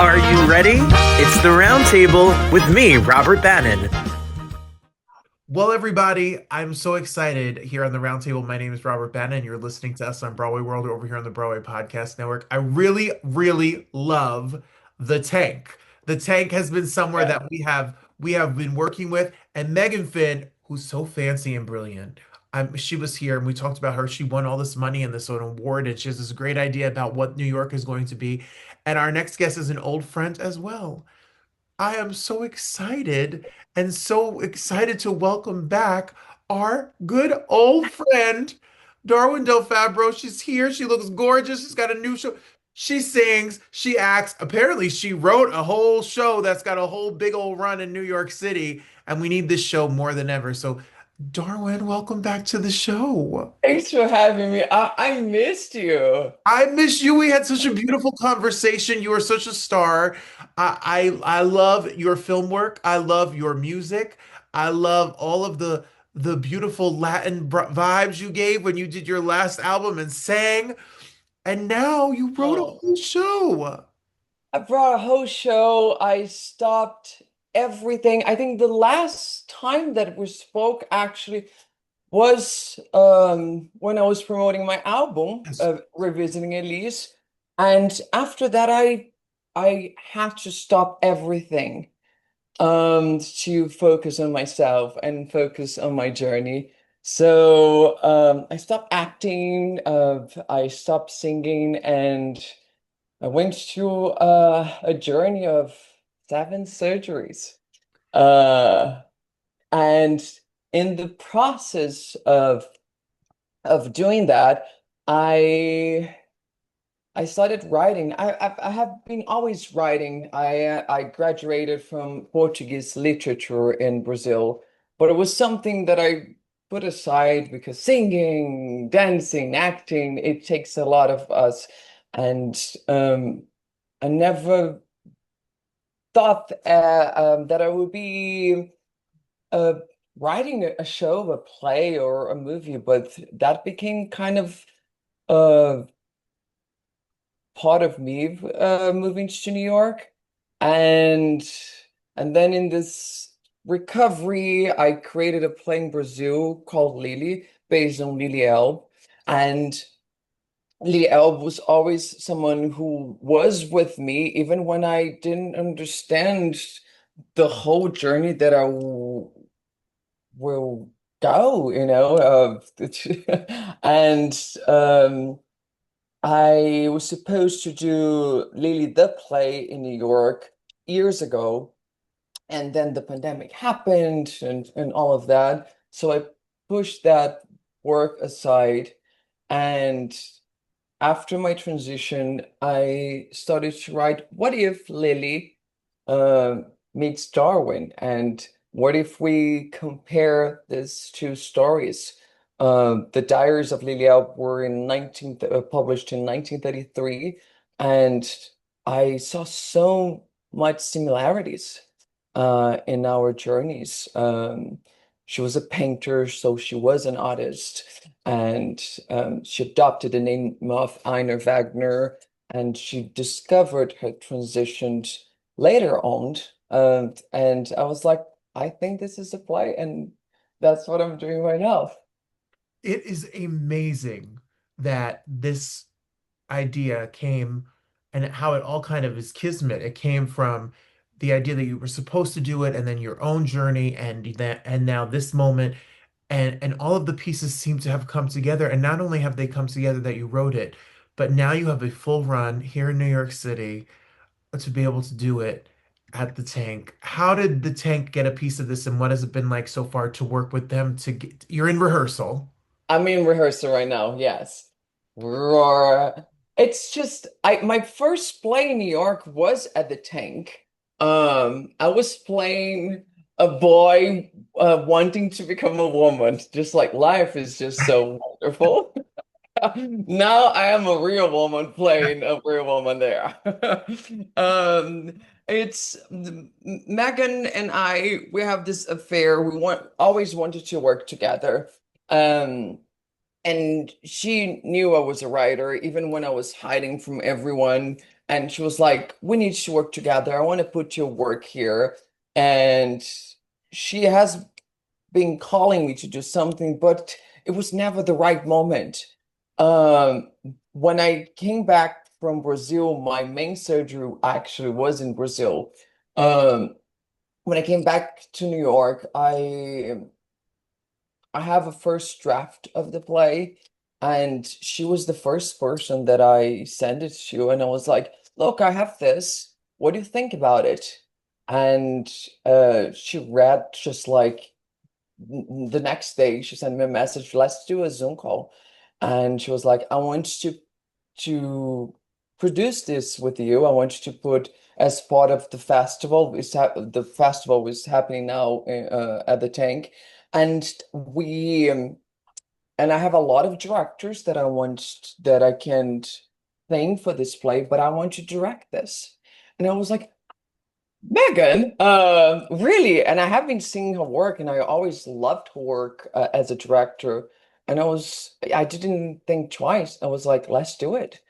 Are you ready? It's the Roundtable with me, Robert Bannon. Well, everybody, I'm so excited here on the Roundtable. My name is Robert Bannon. You're listening to us on Broadway World over here on the Broadway Podcast Network. I really, really love the Tank. The Tank has been somewhere Yeah. that we have been working with, and Megan Finn, who's so fancy and brilliant. She was here and we talked about her. She won all this money and this award, and she has this great idea about what New York is going to be. And our next guest is an old friend as well. I am so excited and so excited to welcome back our good old friend, Darwin Del Fabro. She's here. She looks gorgeous. She's got a new show. She sings, she acts. Apparently, she wrote a whole show that's got a whole big old run in New York City, and we need this show more than ever. So, Darwin, welcome back to the show. Thanks for having me. I missed you. I miss you. We had such a beautiful conversation. You are such a star. I love your film work. I love your music. I love all of the beautiful Latin vibes you gave when you did your last album and sang. And now you wrote a Oh, whole show. I brought a whole show. I stopped everything. I think the last time that we spoke actually was when I was promoting my album, Yes. Revisiting Elise. And after that, I had to stop everything to focus on myself and focus on my journey. So I stopped acting, I stopped singing, and I went through a journey of 7 surgeries. Uh, and in the process of doing that, I I started writing. I have been always writing. I graduated from Portuguese literature in Brazil, but it was something that I put aside because singing, dancing, acting, it takes a lot of us. And I never thought that I would be uh, writing a show, a play, or a movie, but that became kind of uh, part of me moving to New York. And and then in this recovery, I created a play in Brazil called Lili, based on Lili Elbe. And Lili Elbe was always someone who was with me, even when I didn't understand the whole journey that will go, and I was supposed to do Lily the play in New York years ago, and then the pandemic happened and all of that. So I pushed that work aside. And after my transition, I started to write, what if Lily uh, meets Darwin? And what if we compare these two stories? The Diaries of Lily Elbe were published in 1933, and I saw so much similarities in our journeys. She was a painter, so she was an artist, and she adopted the name of Einar Wagner, and she discovered her transitioned later on. And I was like, I think this is a play, and that's what I'm doing right now. It is amazing that this idea came and how it all kind of is kismet. It came from the idea that you were supposed to do it and then your own journey and now this moment and all of the pieces seem to have come together. And not only have they come together that you wrote it, but now you have a full run here in New York City to be able to do it at the Tank. How did the Tank get a piece of this and what has it been like so far to work with them to get you're in rehearsal? I'm in rehearsal right now, yes. Roar. It's just my first play in New York was at the Tank. I was playing a boy wanting to become a woman. Just like life is just so wonderful. Now I am a real woman playing a real woman there. It's Megan and we have this affair. We always wanted to work together. Um, and she knew I was a writer, even when I was hiding from everyone. and she was like, "We need to work together. I want to put your work here." And she has been calling me to do something, but it was never the right moment. Um, when I came back from Brazil, my main surgery actually was in Brazil. Um, when I came back to New York, I have a first draft of the play, and she was the first person that I sent it to, and I was like, "Look, I have this. What do you think about it?" And she read just like the next day. She sent me a message, "Let's do a Zoom call," and she was like, "I want to produce this with you. I want you to put as part of the festival. The festival is happening now at the Tank, and we and I have a lot of directors that I can thank for this play, but I want to direct this." And I was like, "Megan, really?" And I have been seeing her work, and I always loved her work as a director. And I didn't think twice. I was like, "Let's do it."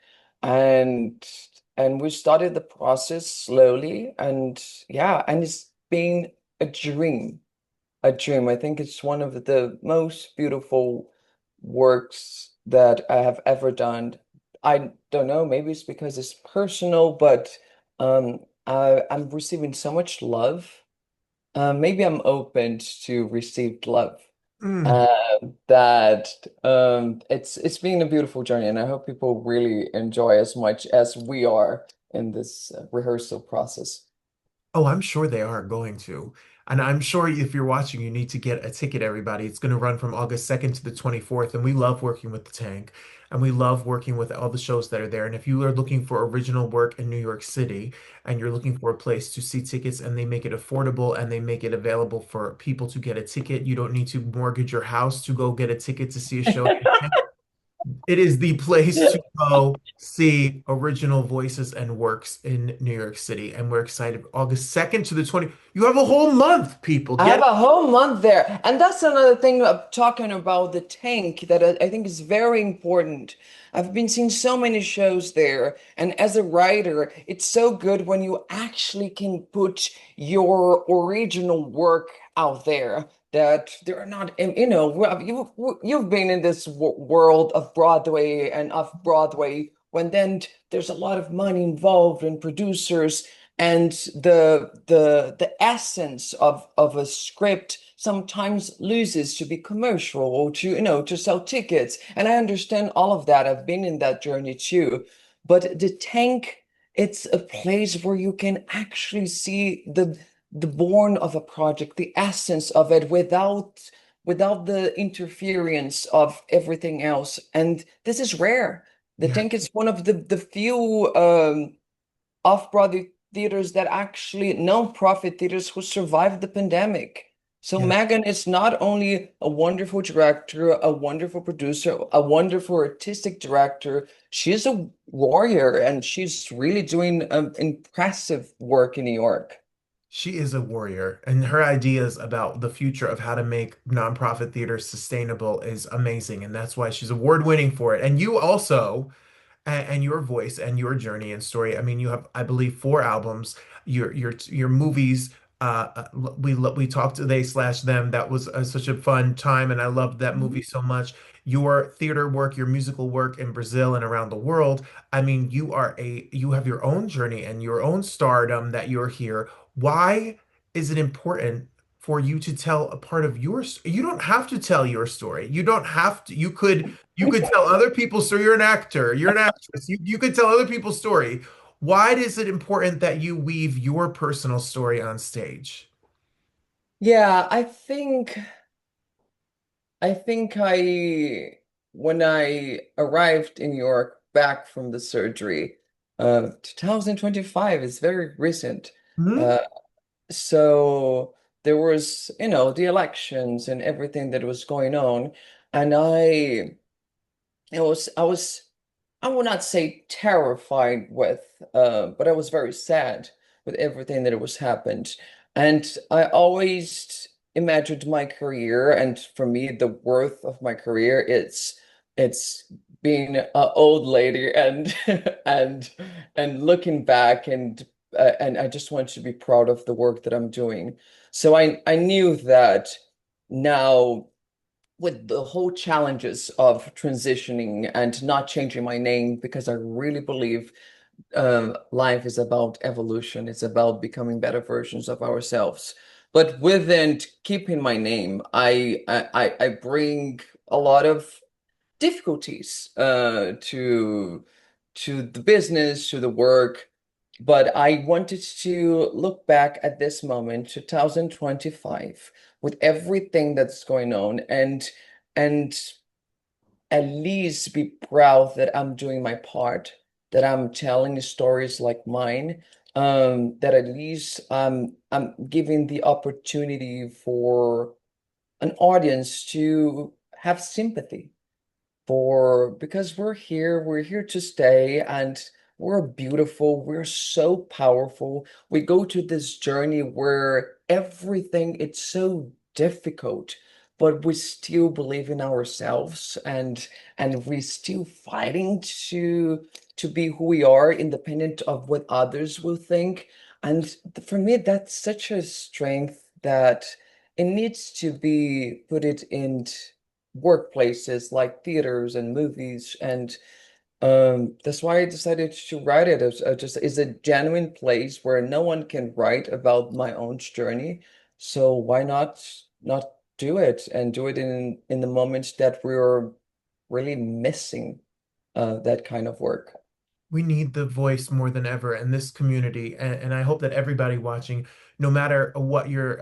And we started the process slowly, and yeah, and it's been a dream, a dream. I think it's one of the most beautiful works that I have ever done. I don't know, maybe it's because it's personal, but I'm receiving so much love. Maybe I'm open to received love. Mm. That it's been a beautiful journey, and I hope people really enjoy as much as we are in this rehearsal process. Oh, I'm sure they are going to. And I'm sure if you're watching, you need to get a ticket, everybody. It's going to run from August 2nd to the 24th. And we love working with the Tank. And we love working with all the shows that are there. And if you are looking for original work in New York City and you're looking for a place to see tickets and they make it affordable and they make it available for people to get a ticket, you don't need to mortgage your house to go get a ticket to see a show. It is the place to go see original voices and works in New York City. And we're excited. August 2nd to the 20th. You have a whole month, people. I have Get a whole month there. And that's another thing of talking about the Tank that I think is very important. I've been seeing so many shows there. And as a writer, it's so good when you actually can put your original work out there. That there are not, well, you've been in this world of Broadway and off Broadway when then there's a lot of money involved and producers, and the essence of a script sometimes loses to be commercial or to to sell tickets. And I understand all of that. I've been in that journey too. But the Tank, it's a place where you can actually see the born of a project, the essence of it, without the interference of everything else. And this is rare. The yeah, Tank is one of the few off-Broadway theaters that actually non-profit theaters who survived the pandemic. So yeah. Megan is not only a wonderful director, a wonderful producer, a wonderful artistic director, she's a warrior and she's really doing impressive work in New York. She is a warrior, and her ideas about the future of how to make nonprofit theater sustainable is amazing. And that's why she's award winning for it. And you also and your voice and your journey and story. I mean, you have, I believe, four albums. Your movies. We talked to they slash them. That was such a fun time, and I loved that movie so much. Your theater work, your musical work in Brazil and around the world. I mean, you have your own journey and your own stardom that you're here. Why is it important for you to tell a part of you don't have to tell your story. You don't have to. You could tell other people's story. You're an actor, you're an actress. You could tell other people's story. Why is it important that you weave your personal story on stage? Yeah, I think when I arrived in New York back from the surgery, 2025 is very recent. Hmm? Uh, so there was, the elections and everything that was going on, and I will not say terrified but I was very sad with everything that was happened. And I always imagined my career, and for me, the worth of my career, it's being an old lady and and and looking back and I just want to be proud of the work that I'm doing. So I knew that now with the whole challenges of transitioning and not changing my name because I really believe life is about evolution. It's about becoming better versions of ourselves. But within keeping my name, I bring a lot of difficulties to the business, to the work. But I wanted to look back at this moment, 2025, with everything that's going on, and at least be proud that I'm doing my part, that I'm telling stories like mine, that at least I'm giving the opportunity for an audience to have sympathy for because we're here to stay and we're beautiful, we're so powerful. We go to this journey where everything it's so difficult, but we still believe in ourselves and we're still fighting to be who we are, independent of what others will think. And for me, that's such a strength that it needs to be put it in workplaces like theaters and movies and that's why I decided to write it as just is a genuine place where no one can write about my own journey, so why not do it and do it in the moments that we're really missing that kind of work. We need the voice more than ever in this community, and I hope that everybody watching, no matter what your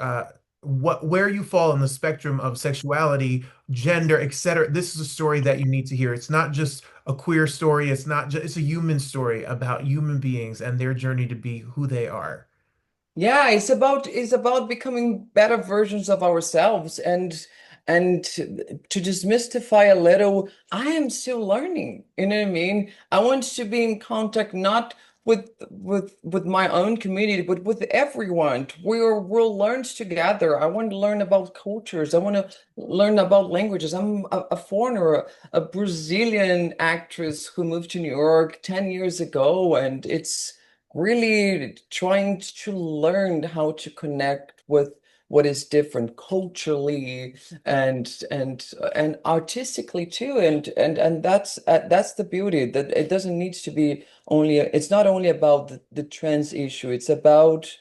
where you fall on the spectrum of sexuality, gender, etc., this is a story that you need to hear. It's not just a queer story, it's not just it's a human story about human beings and their journey to be who they are. Yeah, it's about becoming better versions of ourselves and to demystify a little, I am still learning. You know what I mean? I want to be in contact not with my own community, but with everyone. We'll learn together. I want to learn about cultures. I want to learn about languages. I'm a foreigner, a Brazilian actress who moved to New York 10 years ago, and it's really trying to learn how to connect with what is different culturally and artistically too and that's the beauty that it doesn't need to be only it's not only about the trans issue, it's about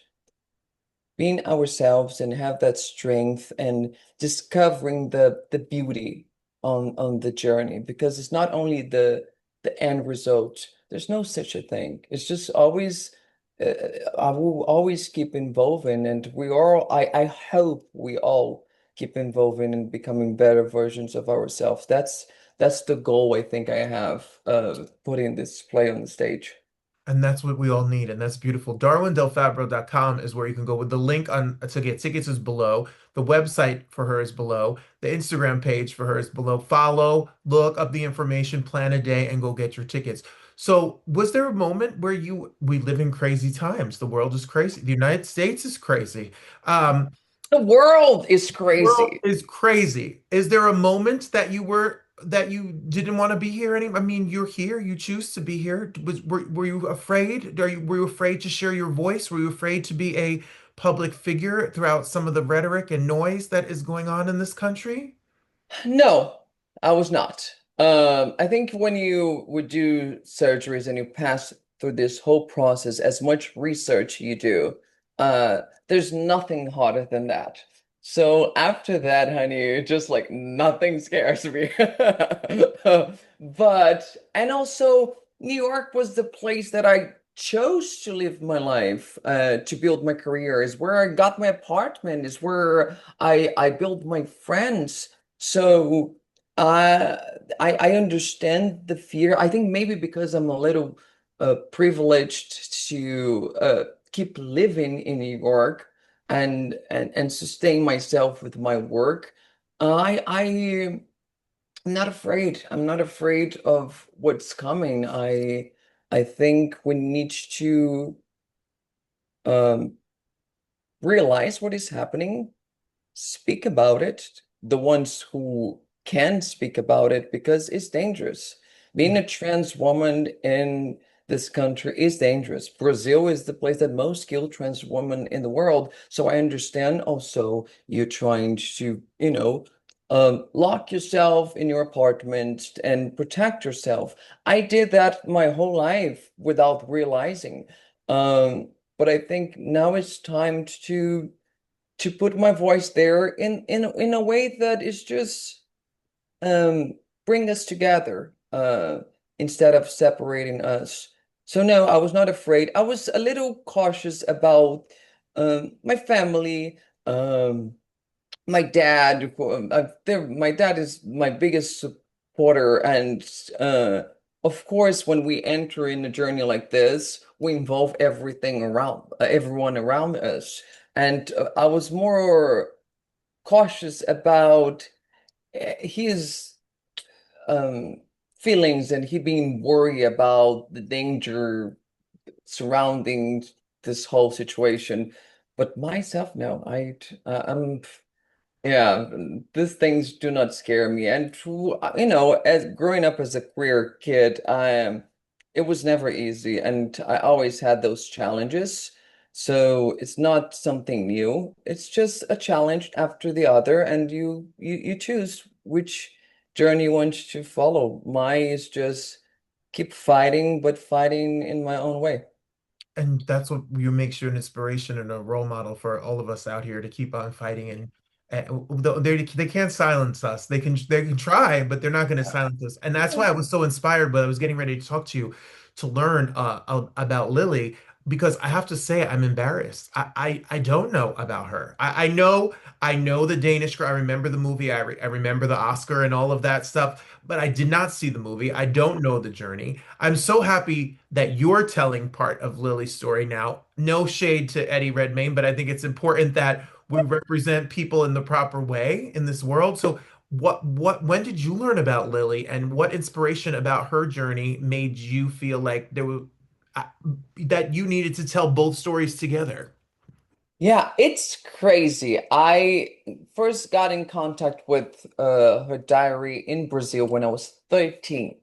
being ourselves and have that strength and discovering the beauty on the journey, because it's not only the end result. There's no such a thing. It's just always I will always keep evolving, and we all I hope we all keep evolving and becoming better versions of ourselves. That's the goal I think I have putting this play on the stage. And that's what we all need, and that's beautiful. DarwinDelFabro.com is where you can go with the link on to get tickets is below. The website for her is below. The Instagram page for her is below. Follow, look up the information, plan a day, and go get your tickets. So, was there a moment where we live in crazy times? The world is crazy. The United States is crazy. Um, The world is World crazy. is crazy. Is there a moment that you didn't want to be here any? I mean, you're here. You choose to be here. Were you afraid? Were you afraid to share your voice? Were you afraid to be a public figure throughout some of the rhetoric and noise that is going on in this country? No, I was not. I think when you would do surgeries and you pass through this whole process, as much research you do, there's nothing harder than that. So after that, honey, just like nothing scares me. But, and also, New York was the place that I chose to live my life, to build my career, is where I got my apartment, is where I built my friends. So uh, I understand the fear. I think maybe because I'm a little privileged to keep living in New York and sustain myself with my work. I'm not afraid. I'm not afraid of what's coming. I think we need to um, realize what is happening, speak about it, the ones who can speak about it, because it's dangerous. Being a trans woman in this country is dangerous. Brazil is the place that most skilled trans women in the world. So I understand also you're trying to, lock yourself in your apartment and protect yourself. I did that my whole life without realizing. But I think now it's time to put my voice there in a way that is just um bring us together instead of separating us. So no, I was not afraid. I was a little cautious about my family, um my dad, my dad is my biggest supporter, and of course, when we enter in a journey like this, we involve everyone around us. And I was more cautious about his um, feelings and he being worried about the danger surrounding this whole situation. But myself, no, I'm yeah, these things do not scare me. And as growing up as a queer kid, it was never easy, and I always had those challenges. So it's not something new. It's just a challenge after the other, and you choose which journey you want to follow. Mine is just keep fighting, but fighting in my own way. And that's what you makes you an inspiration and a role model for all of us out here to keep on fighting. And they can't silence us. They can try, but they're not going to silence us. And that's why I was so inspired when I was getting ready to talk to you to learn about Lily, because I have to say I'm embarrassed. I don't know about her. I know the Danish girl. I remember the movie. I remember the Oscar and all of that stuff, but I did not see the movie. I don't know the journey. I'm so happy that you're telling part of Lily's story now. No shade to Eddie Redmayne, but I think it's important that we represent people in the proper way in this world. So when did you learn about Lily, and what inspiration about her journey made you feel like uh, that you needed to tell both stories together? Yeah, it's crazy. I first got in contact with her diary in Brazil when I was 13.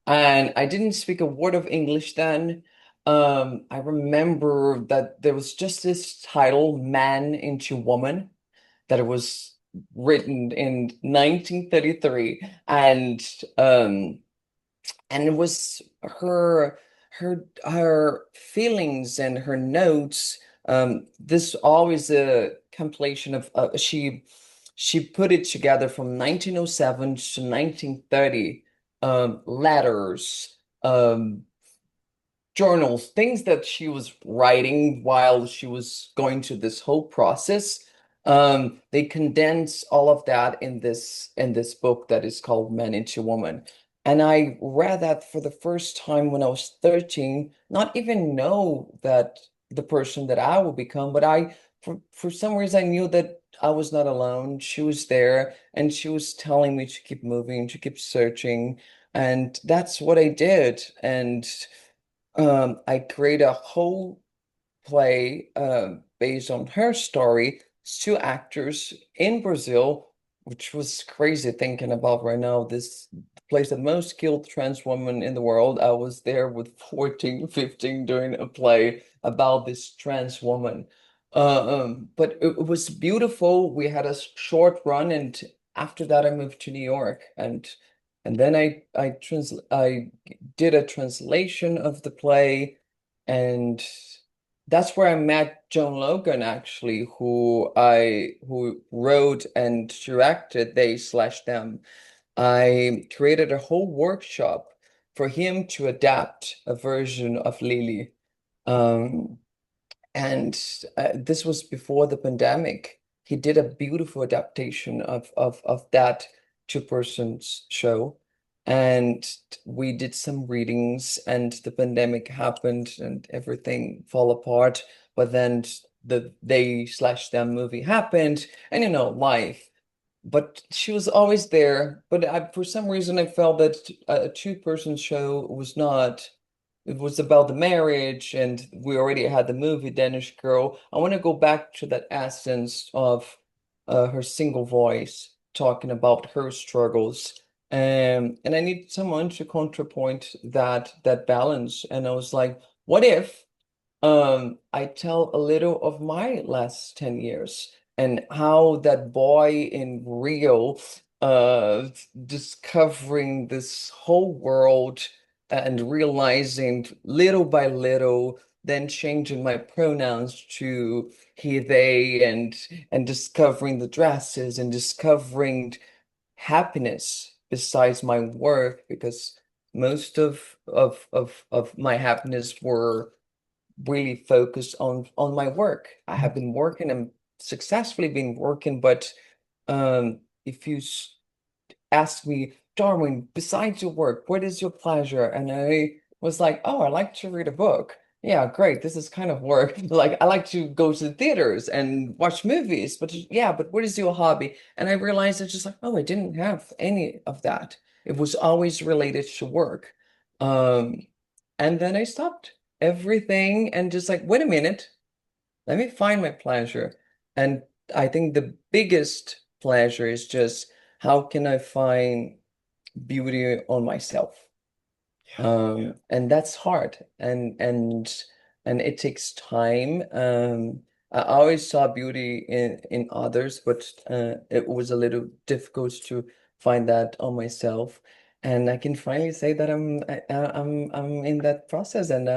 And I didn't speak a word of English then. I remember that there was just this title, Man into Woman, that it was written in 1933. Um, and it was her feelings and her notes. This always a compilation of she put it together from 1907 to 1930, letters, journals, things that she was writing while she was going through this whole process. They condense all of that in this book that is called Man into Woman. And I read that for the first time when I was 13, not even know that the person that I would become, but for some reason I knew that I was not alone. She was there and she was telling me to keep moving, to keep searching. And that's what I did. And I create a whole play based on her story. It's two actors in Brazil, which was crazy thinking about right now. This plays the most skilled trans woman in the world. I was there with 14, 15 doing a play about this trans woman. But it was beautiful. We had a short run, and after that, I moved to New York, and then I did a translation of the play, and that's where I met Joan Logan actually, who wrote and directed They Slash Them. I created a whole workshop for him to adapt a version of Lily. Um, and this was before the pandemic. He did a beautiful adaptation of that two-persons show. And we did some readings, and the pandemic happened and everything fell apart. But then the They Slash Them movie happened, and life. But she was always there. But for some reason, I felt that a two-person show was not. It was about the marriage, and we already had the movie Danish Girl. I want to go back to that essence of her single voice, talking about her struggles. And I need someone to counterpoint that balance. And I was like, what if I tell a little of my last 10 years and how that boy in Rio discovering this whole world and realizing little by little, then changing my pronouns to he, they, and discovering the dresses and discovering happiness besides my work, because most of my happiness were really focused on my work. I have been working and successfully been working, but if you ask me, Darwin, besides your work, what is your pleasure? And I was like, oh, I like to read a book. Yeah, great. This is kind of work. Like I like to go to the theaters and watch movies, but yeah, but what is your hobby? And I realized it's just like, oh, I didn't have any of that. It was always related to work. Um, and then I stopped everything and just like, wait a minute, let me find my pleasure. And I think the biggest pleasure is just how can I find beauty on myself? And that's hard and it takes time. I always saw beauty in others, but it was a little difficult to find that on myself. And I can finally say that I'm in that process, and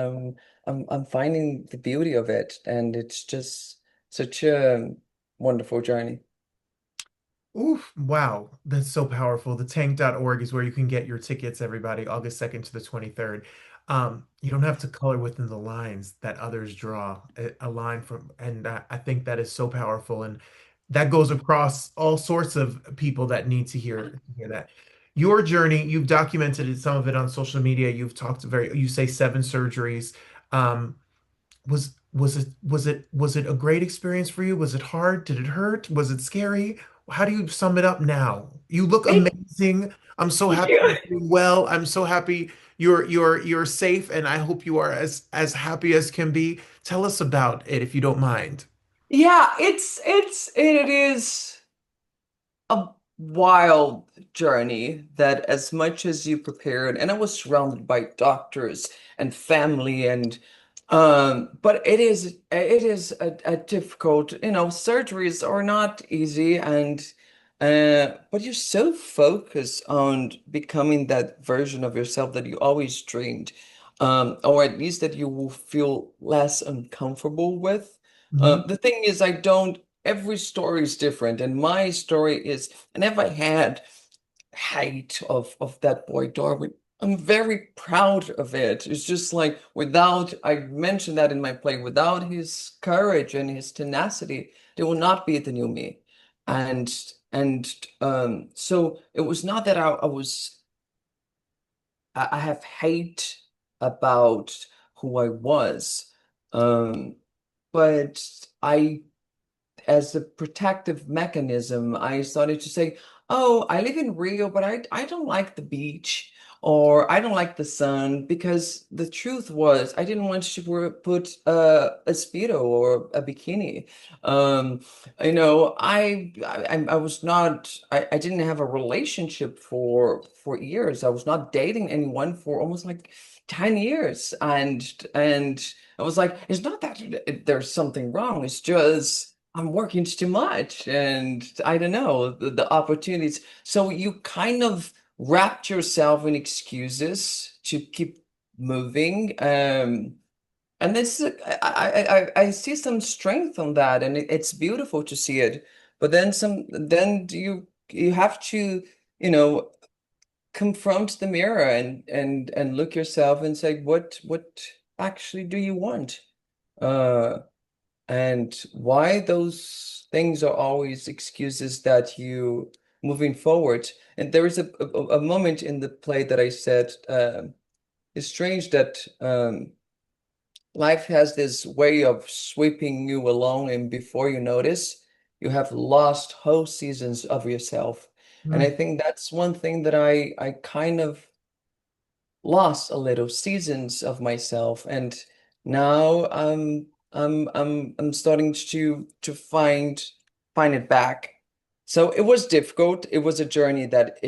I'm finding the beauty of it, and it's just such a wonderful journey. Oof, wow, that's so powerful. The tank.org is where you can get your tickets, everybody, August 2nd to the 23rd. You don't have to color within the lines that others draw, a line from, and I think that is so powerful. And that goes across all sorts of people that need to hear that. Your journey, you've documented some of it on social media. You've talked you say 7 surgeries. Um, was it a great experience for you? Was it hard? Did it hurt? Was it scary? How do you sum it up now? You look Thank amazing. I'm so happy you. you're doing well. I'm so happy you're safe, and I hope you are as happy as can be. Tell us about it if you don't mind. Yeah, it is a wild journey that as much as you prepared, and I was surrounded by doctors and family and but it is a difficult, surgeries are not easy and but you're so focused on becoming that version of yourself that you always dreamed. Or at least that you will feel less uncomfortable with. Mhm. The thing is, I don't every story is different, and my story is I never had hate of that boy Darwin. I'm very proud of it. It's just like without, I mentioned that in my play, without his courage and his tenacity, there will not be the new me. And so it was not that I have hate about who I was. Um, but I as a protective mechanism, I started to say, "Oh, I live in Rio, but I don't like the beach or I don't like the sun," because the truth was I didn't want to put a Speedo or a bikini. Um, I was not I didn't have a relationship for years. I was not dating anyone for almost like 10 years, and I was like, it's not that there's something wrong. It's just I'm working too much and I don't know the opportunities. So you kind of wrapped yourself in excuses to keep moving. And this I see some strength on that, and it's beautiful to see it. But then you have to, you know, confront the mirror and look yourself and say, what actually do you want? Uh, and why those things are always excuses that you moving forward. And there is a moment in the play that I said, it's strange that life has this way of sweeping you along, and before you notice, you have lost whole seasons of yourself. And I Mm. think that's one thing that I kind of lost a little seasons of myself, and now I'm starting to find it back. So it was difficult. It was a journey that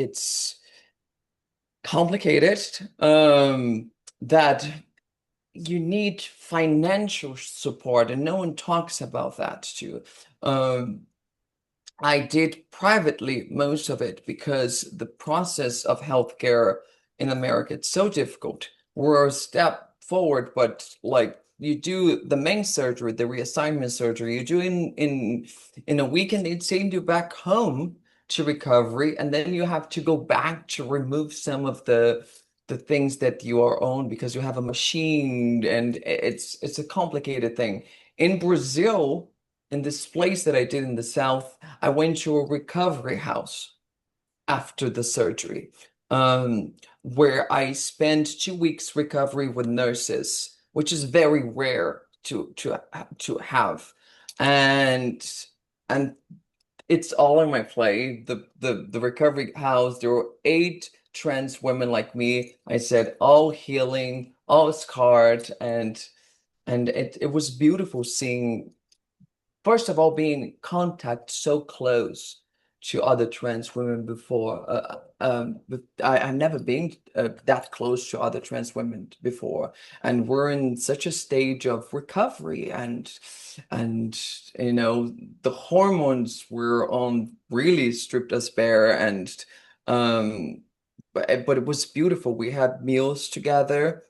complicated, that you need financial support, and no one talks about that too. Um, I did privately most of it because the process of healthcare in America, it's so difficult. We're a step forward, but like you do the main surgery, the reassignment surgery, you do in a week and they send you back home to recovery, and then you have to go back to remove some of the things that you are on because you have a machine, and it's a complicated thing. In Brazil, in this place that I did in the South, I went to a recovery house after the surgery, where I spent 2 weeks recovery with nurses, which is very rare to have, and and it's all in my play. The recovery house, there were 8 trans women like me. I said all healing, all scarred, and it was beautiful seeing, first of all, being in contact so close to other trans women before. But I've never been that close to other trans women before, and we're in such a stage of recovery, and the hormones were on really stripped us bare, and but it was beautiful. We had meals together.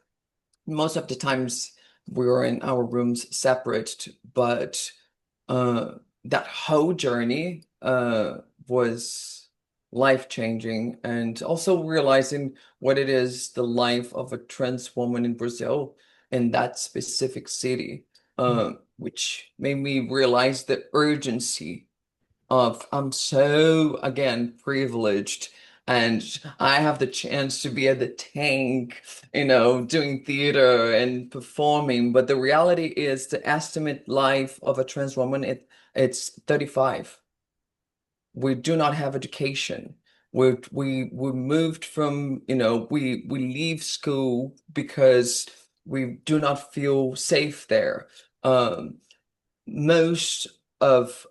Most of the times we were in our rooms separate, but uh, that whole journey was life-changing, and also realizing what it is, the life of a trans woman in Brazil in that specific city, which made me realize the urgency of, I'm so, again, privileged. And I have the chance to be at the tank, doing theater and performing. But the reality is the estimate life of a trans woman, it's 35. We do not have education. We moved from, we leave school because we do not feel safe there. Um, Most of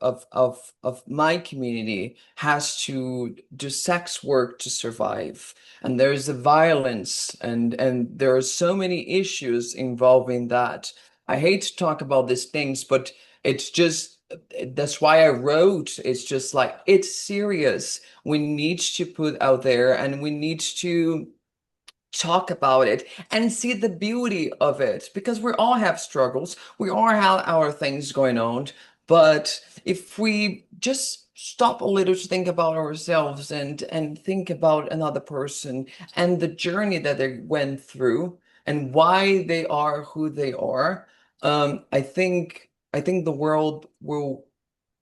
my community has to do sex work to survive, and there's a violence, and there are so many issues involving that. I hate to talk about these things, but it's just, that's why I wrote. It's just like, it's serious. We need to put out there, and we need to talk about it and see the beauty of it, because we all have struggles, we all have our things going on, but if we just stop a little to think about ourselves and think about another person and the journey that they went through and why they are who they are, I think the world will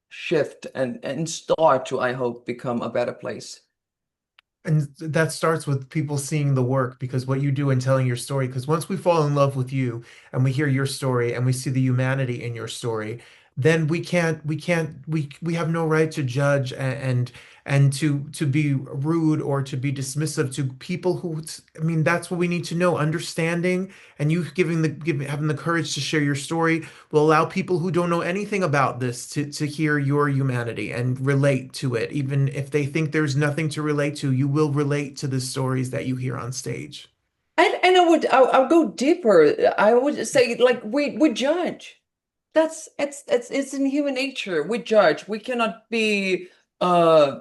shift and start to, I hope, become a better place. And that starts with people seeing the work, because what you do in telling your story, because once we fall in love with you and we hear your story and we see the humanity in your story, then we have no right to judge and to be rude or to be dismissive to people who, I mean, that's what we need to know. Understanding, and you having the courage to share your story will allow people who don't know anything about this to hear your humanity and relate to it. Even if they think there's nothing to relate to, you will relate to the stories that you hear on stage. And I would go deeper. I would say, like, we judge. It's in human nature. We judge. We cannot be uh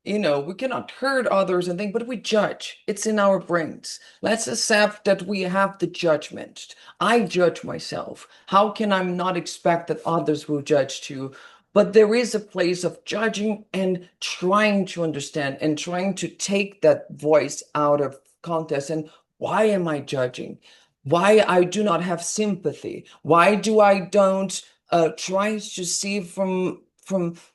we cannot hurt others and think, but we judge. It's in our brains. Let's accept that we have the judgment. I judge myself. How can I not expect that others will judge too? But there is a place of judging and trying to understand and trying to take that voice out of context. And why am I judging? Why I do not have sympathy? Why do I don't try to see from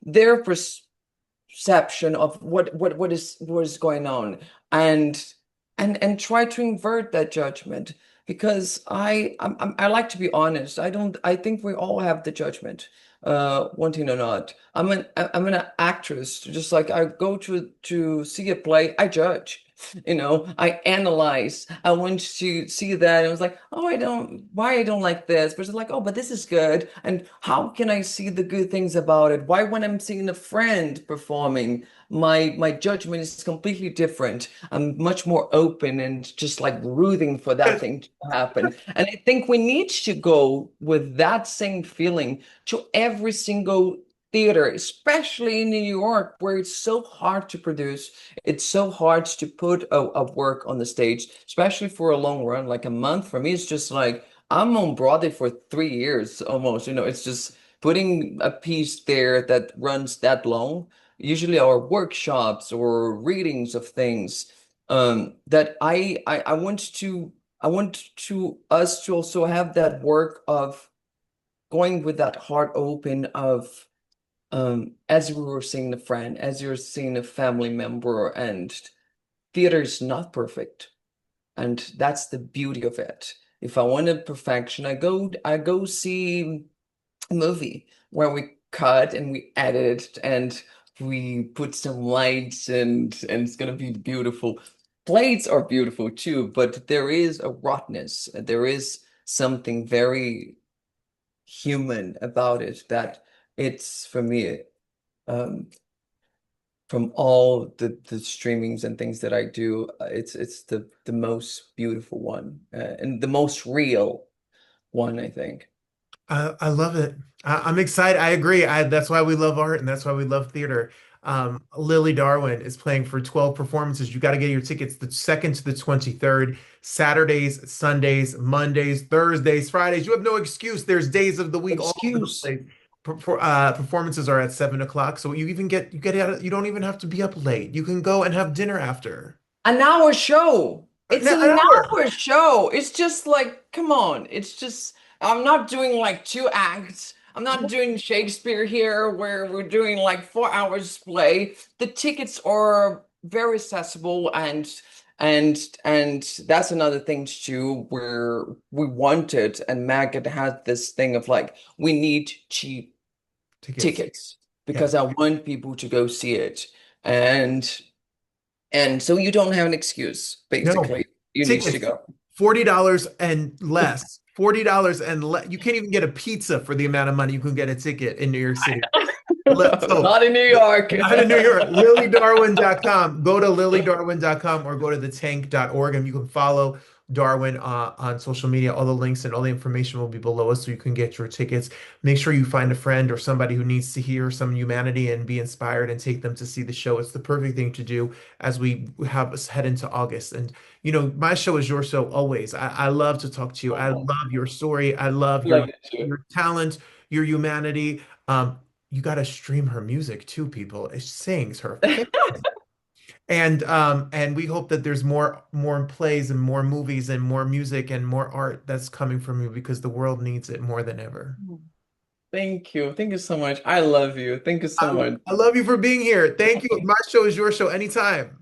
their perception of what is going on, and and try to invert that judgment, because I like to be honest. I think we all have the judgment, wanting or not. I'm an actress, just like I go to see a play, I judge. I analyze. I want to see that. And I was like, oh, why I don't like this? But it's like, oh, but this is good. And how can I see the good things about it? Why, when I'm seeing a friend performing, my judgment is completely different. I'm much more open and just like rooting for that thing to happen. And I think we need to go with that same feeling to every single theater, especially in New York, where it's so hard to produce. It's so hard to put a work on the stage, especially for a long run, like a month. For me, it's just like I'm on Broadway for 3 years almost. It's just putting a piece there that runs that long. Usually our workshops or readings of things that I want to us to also have that work of going with that heart open of as we were seeing a friend, as you're seeing a family member, and theater is not perfect, and that's the beauty of it. If I wanted perfection, I go see a movie where we cut and we edit and we put some lights and it's gonna be beautiful. Plates are beautiful too, but there is a roughness, there is something very human about it that it's for me. Um, from all the streamings and things that I do, it's the most beautiful one and the most real one, I think. I love it. I'm excited. I agree. That's why we love art and that's why we love theater. Lily Darwin is playing for 12 performances. You got to get your tickets the 2nd to the 23rd, Saturdays, Sundays, Mondays, Thursdays, Fridays. You have no excuse. There's days of the week all over the Excuse. place. Performances are at 7 o'clock. So you get out, you don't even have to be up late. You can go and have dinner after. An hour show. It's An an hour. hour show. It's just like, come on. It's just, I'm not doing like 2 acts. I'm not doing Shakespeare here where we're doing like 4 hours play. The tickets are very accessible and that's another thing too where we wanted and Maggot had this thing of like, we need cheap Tickets. tickets Yeah. because I want people to go see it. And and so you don't have an excuse, No. basically. You need to Tickets, go. $40 and less. $40 and less. You can't even get a pizza for the amount of money you can get a ticket in New York City. So, Not in New York. not in New York, lilydarwin.com. Go to lilydarwin.com or go to thetank.org and you can follow Darwin on social media. All the links and all the information will be below us so you can get your tickets. Make sure you find a friend or somebody who needs to hear some humanity and be inspired and take them to see the show. It's the perfect thing to do as we have us head into August. And, my show is your show always. I love to talk to you. I Oh, love your story. I love your love it too. your talent, your humanity. You got to stream her music too, people. It sings her face. And we hope that there's more plays and more movies and more music and more art that's coming from you because the world needs it more than ever. Thank you. Thank you so much. I love you. Thank you so I, much. I love you for being here. Thank you. My show is your show anytime.